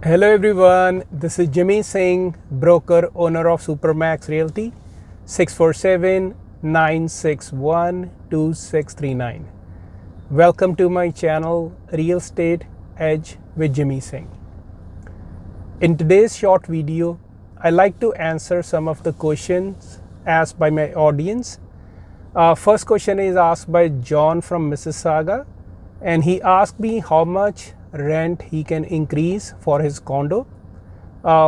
Hello everyone, this is Jimmy Singh, broker owner of Supermax Realty, 647-961-2639. Welcome to my channel, Real Estate Edge with Jimmy Singh. In today's short video, I like to answer some of the questions asked by my audience. First question is asked by John from Mississauga, and he asked me how much rent he can increase for his condo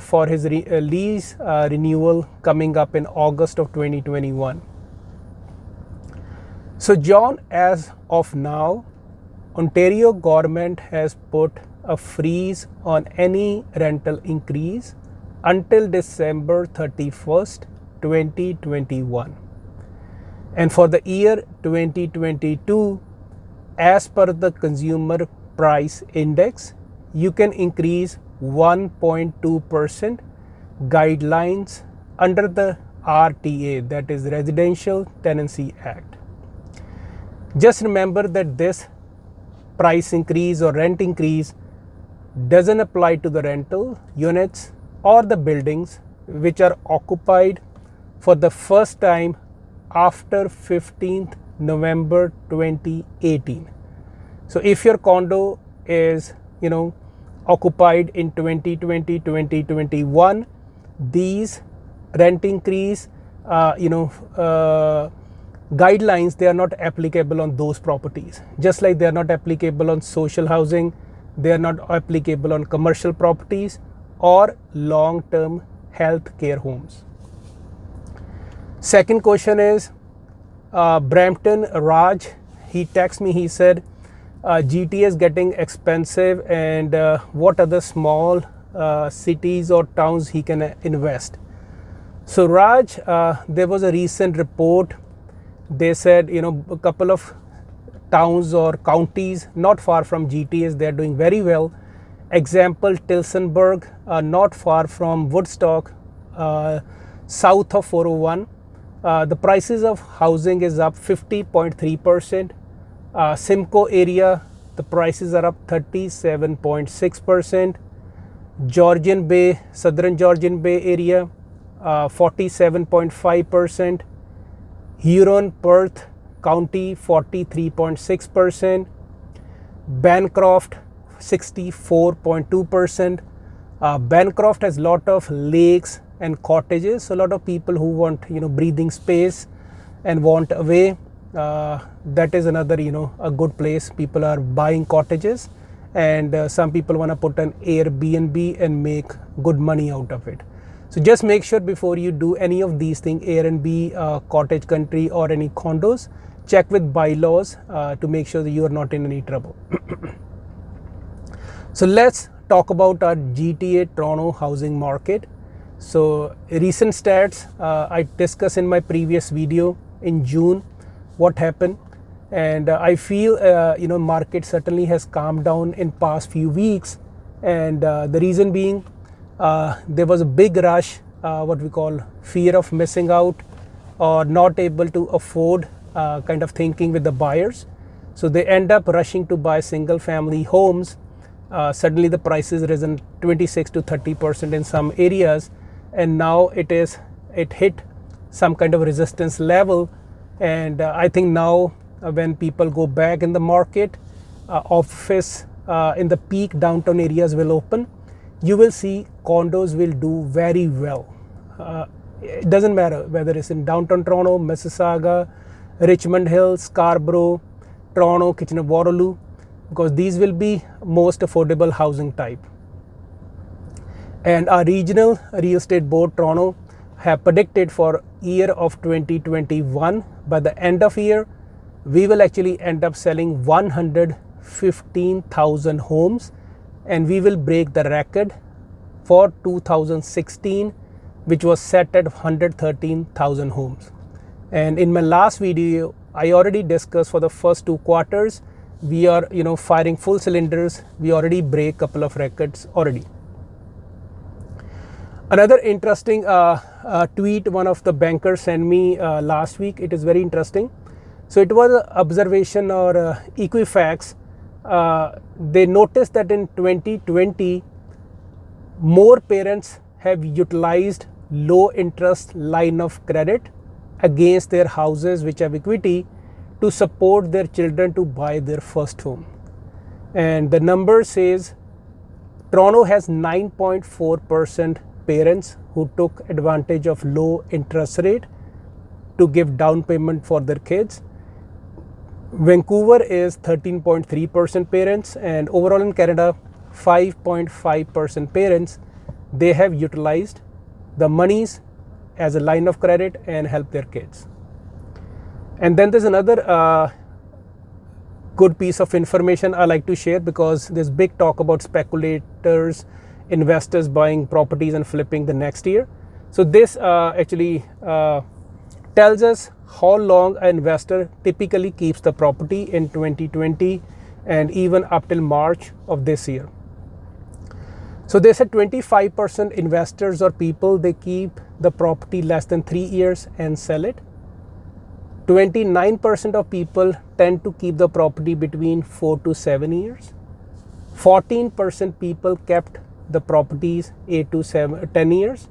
for his lease renewal coming up in August of 2021. So John, as of now, Ontario government has put a freeze on any rental increase until December 31st, 2021. And for the year 2022, as per the Consumer Price Index, you can increase 1.2% guidelines under the RTA, that is Residential Tenancy Act. Just remember that this price increase or rent increase doesn't apply to the rental units or the buildings which are occupied for the first time after 15th November 2018. So if your condo is occupied in 2020 2021, these rent increase guidelines, they are not applicable on those properties, just like they are not applicable on social housing, they are not applicable on commercial properties or long-term health care homes. Second question is Brampton Raj. He texted me, he said GTA is getting expensive, and what other small cities or towns he can invest. So Raj, there was a recent report. They said a couple of towns or counties not far from GTAs, they are doing very well. Example, Tilsonburg, not far from Woodstock, south of 401. The prices of housing is up 50.3%. Simcoe area, the prices are up 37.6%. Georgian Bay, Southern Georgian Bay area, 47.5%. Huron, Perth County, 43.6%. Bancroft, 64.2%. Bancroft has lot of lakes and cottages, so a lot of people who want breathing space and want away, that is another a good place. People are buying cottages, and some people want to put an Airbnb and make good money out of it. So just make sure before you do any of these things, Airbnb, cottage country or any condos, check with bylaws to make sure that you are not in any trouble. So let's talk about our GTA Toronto housing market. So recent stats I discussed in my previous video in June what happened, and I feel market certainly has calmed down in past few weeks, and the reason being there was a big rush, what we call fear of missing out or not able to afford kind of thinking with the buyers. So they end up rushing to buy single family homes. Suddenly the prices risen 26 to 30% in some areas, and now it hit some kind of resistance level. And I think now when people go back in the market, office in the peak downtown areas will open, you will see condos will do very well. It doesn't matter whether it's in downtown Toronto, Mississauga, Richmond Hill, Scarborough, Toronto, Kitchener-Waterloo, because these will be most affordable housing type. And our regional real estate board Toronto have predicted for year of 2021, by the end of year we will actually end up selling 115,000 homes, and we will break the record for 2016, which was set at 113,000 homes. And in my last video I already discussed for the first 2 quarters we are firing full cylinders. We already break couple of records already. Another interesting tweet one of the bankers sent me last week. It is very interesting. So it was an observation or Equifax. They noticed that in 2020, more parents have utilized low interest line of credit against their houses which have equity to support their children to buy their first home. And the number says Toronto has 9.4% parents who took advantage of low interest rate to give down payment for their kids. Vancouver is 13.3% parents, and overall in Canada 5.5% parents, they have utilized the monies as a line of credit and help their kids. And then there's another good piece of information I like to share, because there's big talk about speculators, investors buying properties and flipping the next year. So this actually tells us how long an investor typically keeps the property in 2020 and even up till March of this year. So they said 25% investors or people, they keep the property less than 3 years and sell it. 29% of people tend to keep the property between 4 to 7 years. 14% people kept the properties 8 to 10 years.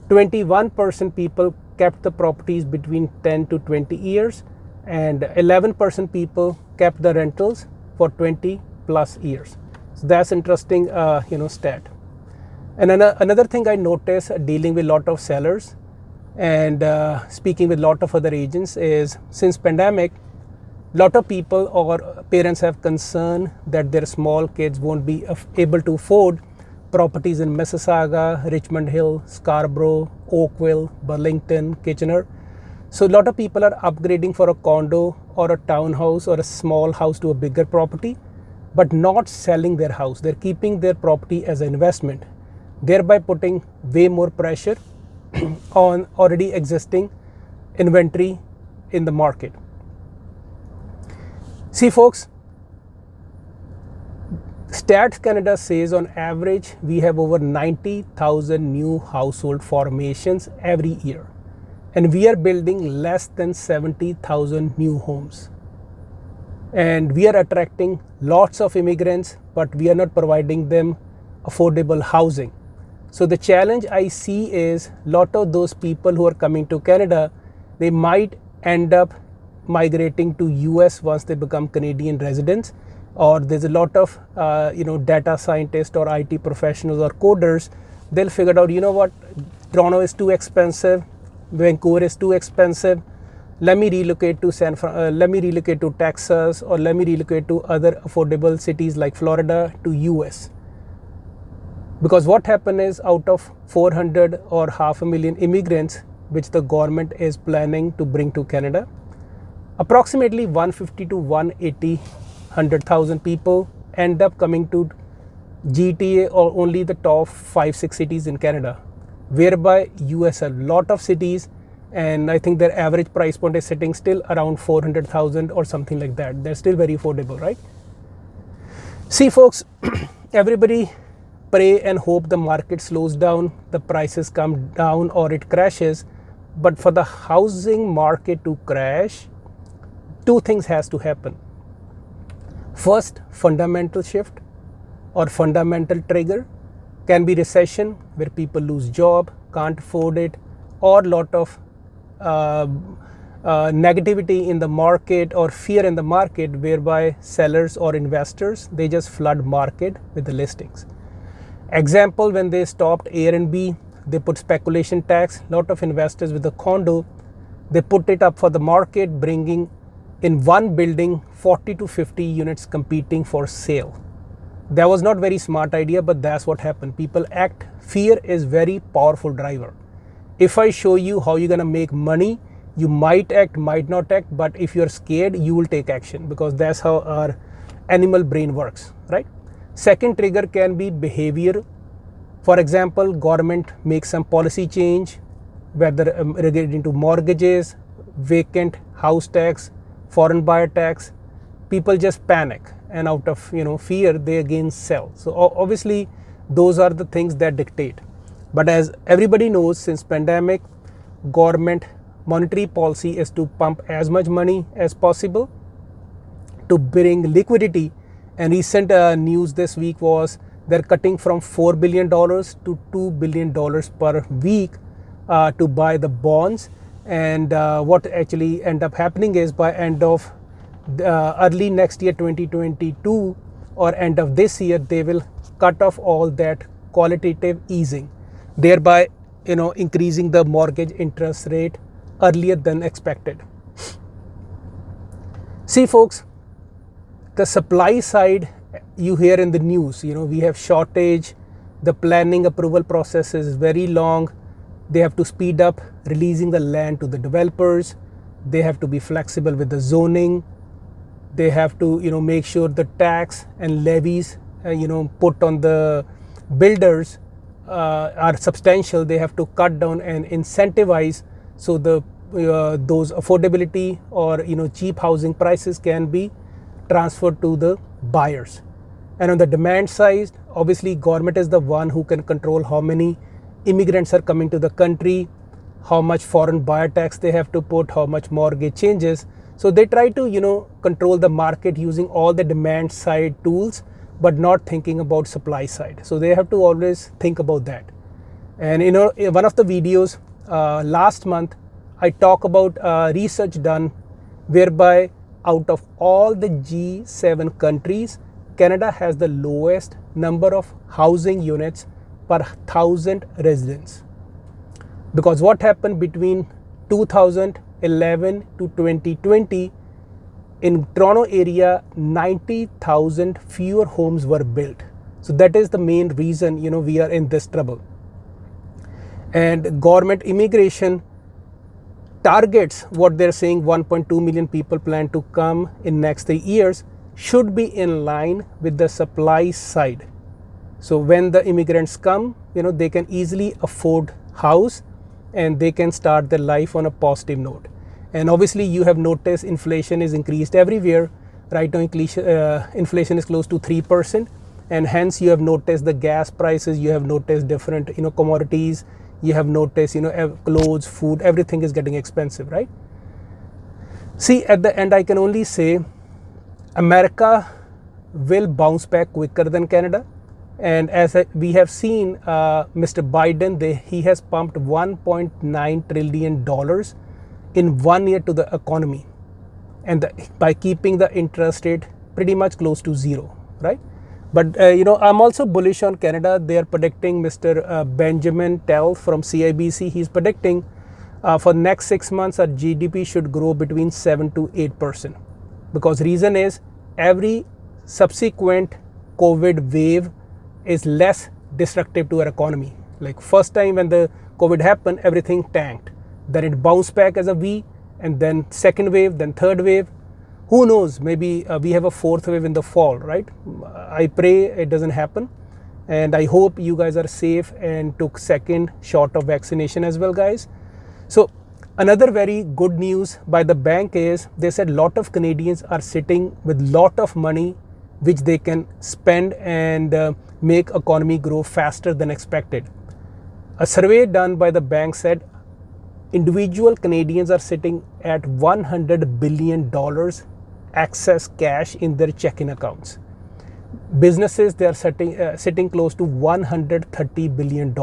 21% people kept the properties between 10 to 20 years, and 11% people kept the rentals for 20 plus years. So that's interesting, stat. And another thing I noticed dealing with a lot of sellers and speaking with a lot of other agents is, since pandemic, a lot of people or parents have concern that their small kids won't be able to afford properties in Mississauga, Richmond Hill, Scarborough, Oakville, Burlington, Kitchener. So a lot of people are upgrading for a condo or a townhouse or a small house to a bigger property, but not selling their house. They're keeping their property as an investment, thereby putting way more pressure on already existing inventory in the market. See folks, Stats Canada says on average we have over 90,000 new household formations every year, and we are building less than 70,000 new homes. And we are attracting lots of immigrants, but we are not providing them affordable housing. So the challenge I see is, a lot of those people who are coming to Canada, they might end up migrating to US once they become Canadian residents. Or there's a lot of data scientists or IT professionals or coders. They'll figure out, you know what, Toronto is too expensive, Vancouver is too expensive. Let me relocate to Texas, or let me relocate to other affordable cities like Florida to US. Because what happened is, out of 400 or 500,000 immigrants which the government is planning to bring to Canada, approximately 150 to 100,000 people end up coming to GTA or only the top 5-6 cities in Canada, whereby US a lot of cities, and I think their average price point is sitting still around 400,000 or something like that. They're still very affordable, right? See folks, everybody pray and hope the market slows down, the prices come down, or it crashes. But for the housing market to crash, two things has to happen. First, fundamental shift or fundamental trigger can be recession, where people lose job, can't afford it, or lot of negativity in the market or fear in the market, whereby sellers or investors, they just flood market with the listings. Example, when they stopped Airbnb, they put speculation tax. Lot of investors with a condo, they put it up for the market, bringing in one building 40 to 50 units competing for sale. That was not very smart idea, but that's what happened. People act. Fear is very powerful driver. If I show you how you're gonna make money, you might act, might not act, but if you're scared, you will take action, because that's how our animal brain works, right? Second trigger can be behavior. For example, government makes some policy change, whether relating to mortgages, vacant house tax, foreign buyer tax. People just panic, and out of fear, they again sell. So obviously those are the things that dictate. But as everybody knows, since pandemic, government monetary policy is to pump as much money as possible to bring liquidity. And recent news this week was They're cutting from $4 billion to $2 billion per week to buy the bonds. And what actually end up happening is by end of early next year 2022 or end of this year, they will cut off all that qualitative easing, thereby increasing the mortgage interest rate earlier than expected. See folks, the supply side, you hear in the news, we have shortage, the planning approval process is very long, they have to speed up releasing the land to the developers, they have to be flexible with the zoning, they have to make sure the tax and levies put on the builders are substantial. They have to cut down and incentivize so the those affordability or cheap housing prices can be transferred to the buyers. And on the demand side, obviously government is the one who can control how many immigrants are coming to the country, how much foreign buyer tax they have to put, how much mortgage changes. So they try to control the market using all the demand side tools, but not thinking about supply side. So they have to always think about that. And in one of the videos last month, I talk about research done whereby out of all the G7 countries, Canada has the lowest number of housing units per 1,000 residents. Because what happened between 2011 to 2020, in Toronto area, 90,000 fewer homes were built. So that is the main reason we are in this trouble. And government immigration targets what they're saying, 1.2 million people plan to come in next 3 years, should be in line with the supply side. So when the immigrants come, they can easily afford house and they can start their life on a positive note. And obviously you have noticed inflation is increased everywhere. Right now inflation is close to 3%, and hence you have noticed the gas prices, you have noticed different commodities, you have noticed clothes, food, everything is getting expensive, right? See, at the end I can only say America will bounce back quicker than Canada. And as we have seen, Mr. Biden, he has pumped $1.9 trillion in 1 year to the economy, and by keeping the interest rate pretty much close to zero, right? But I'm also bullish on Canada. They are predicting, Mr. Benjamin Tell from CIBC, he's predicting for next 6 months our GDP should grow between 7 to 8%. Because reason is every subsequent COVID wave is less destructive to our economy. Like first time when the COVID happened, everything tanked. Then it bounced back as a V, and then second wave, then third wave. Who knows, maybe we have a fourth wave in the fall, right? I pray it doesn't happen. And I hope you guys are safe and took second shot of vaccination as well, guys. So another very good news by the bank is they said lot of Canadians are sitting with lot of money which they can spend and make economy grow faster than expected. A survey done by the bank said individual Canadians are sitting at $100 billion excess cash in their checking accounts. Businesses, they are sitting close to $130 billion.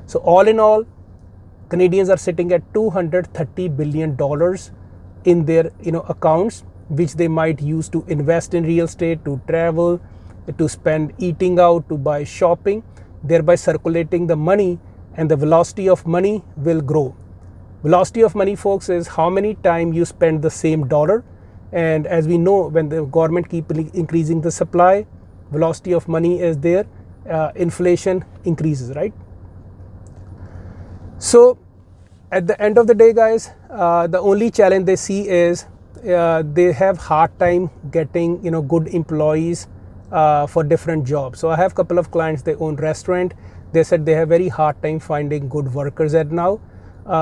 So all in all, Canadians are sitting at $230 billion in their accounts, which they might use to invest in real estate, to travel, to spend eating out, to buy shopping, thereby circulating the money, and the velocity of money will grow. Velocity of money, folks, is how many times you spend the same dollar. And as we know, when the government keep increasing the supply, velocity of money is there, inflation increases, right? So at the end of the day, guys, the only challenge they see is they have hard time getting good employees for different jobs. So I have a couple of clients, they own restaurant. They said they have very hard time finding good workers at now.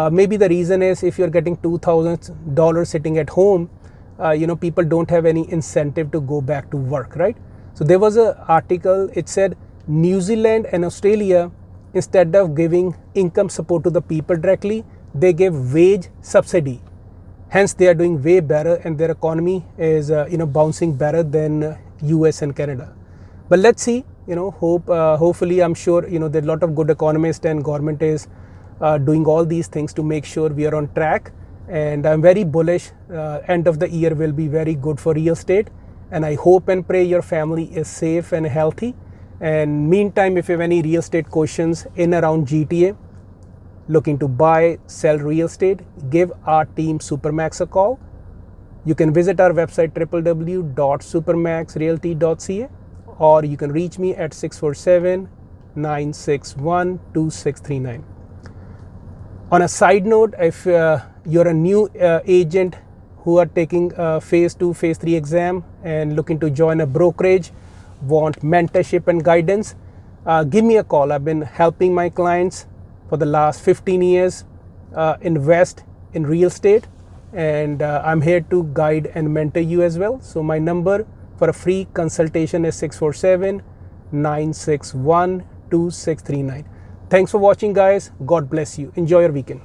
Maybe the reason is if you're getting $2,000 sitting at home, people don't have any incentive to go back to work, right? So there was an article, it said New Zealand and Australia, instead of giving income support to the people directly, they give wage subsidy. Hence they are doing way better and their economy is bouncing better than US and Canada. But let's see hopefully, I'm sure there are a lot of good economists and government is doing all these things to make sure we are on track. And I'm very bullish. End of the year will be very good for real estate, and I hope and pray your family is safe and healthy. And meantime, if you have any real estate questions in around GTA, looking to buy, sell real estate, give our team Supermax a call. You can visit our website www.supermaxrealty.ca, or you can reach me at 647-961-2639. On a side note, if you're a new agent who are taking phase 2, phase 3 exam and looking to join a brokerage, want mentorship and guidance, give me a call. I've been helping my clients for the last 15 years invest in real estate, and I'm here to guide and mentor you as well. So my number for a free consultation is 647-961-2639. Thanks for watching, guys. God bless you. Enjoy your weekend.